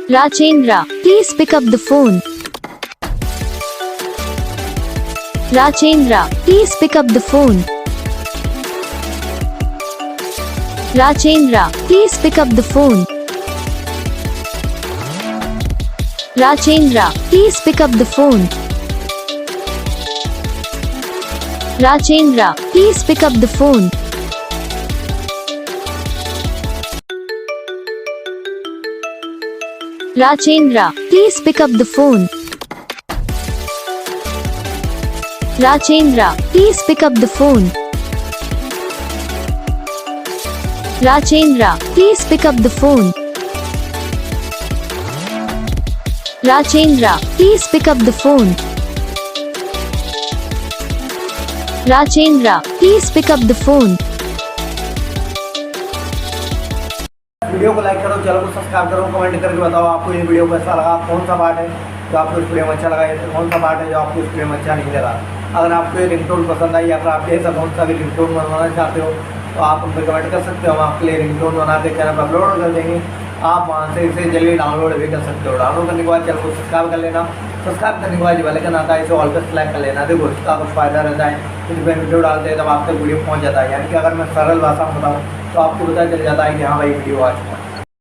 Rajendra, please pick up the phone. Rajendra, please pick up the phone. Rajendra, please pick up the phone. Rajendra, please pick up the phone. Rajendra, please pick up the phone. Rajendra, please pick up the phone. Rajendra, please pick up the phone. Rajendra, please pick up the phone. Rajendra, please pick up the phone. Rajendra, please pick up the phone. Video को like करो, channel को subscribe करो, comment करके बताओ आपको ये video कैसा लगा, कौन सा पार्ट है जो आपको इस वीडियो में अच्छा लगा या फिर कौन सा पार्ट है जो आपको इस वीडियो में अच्छा नहीं लगा। अगर आपको ये रिंगटोन पसंद आई या फिर आप ऐसा कौन सा भी रिंगटोन बनवाना चाहते हो तो आप हम पर कमेंट कर सकते हो। हम आपके लिए रिंगटोन बना के चैनल पर अपलोड कर देंगे। आप वहाँ से इसे जल्दी डाउनलोड भी कर सकते हो। डाउनलोड करने के बाद चैनल को सब्सक्राइब कर लेना। सब्सक्राइब करने के बाद जो बेल आता है इसे ऑल पर सेलेक्ट कर लेना। देखो इसका कुछ फ़ायदा रहता है, जब मैं वीडियो डालते हैं तब आप तक वीडियो पहुँच जाता है। यानी कि अगर मैं सरल भाषा में बताऊँ तो आपको पता चल जाता है कि हाँ भाई वीडियो आ चुका है।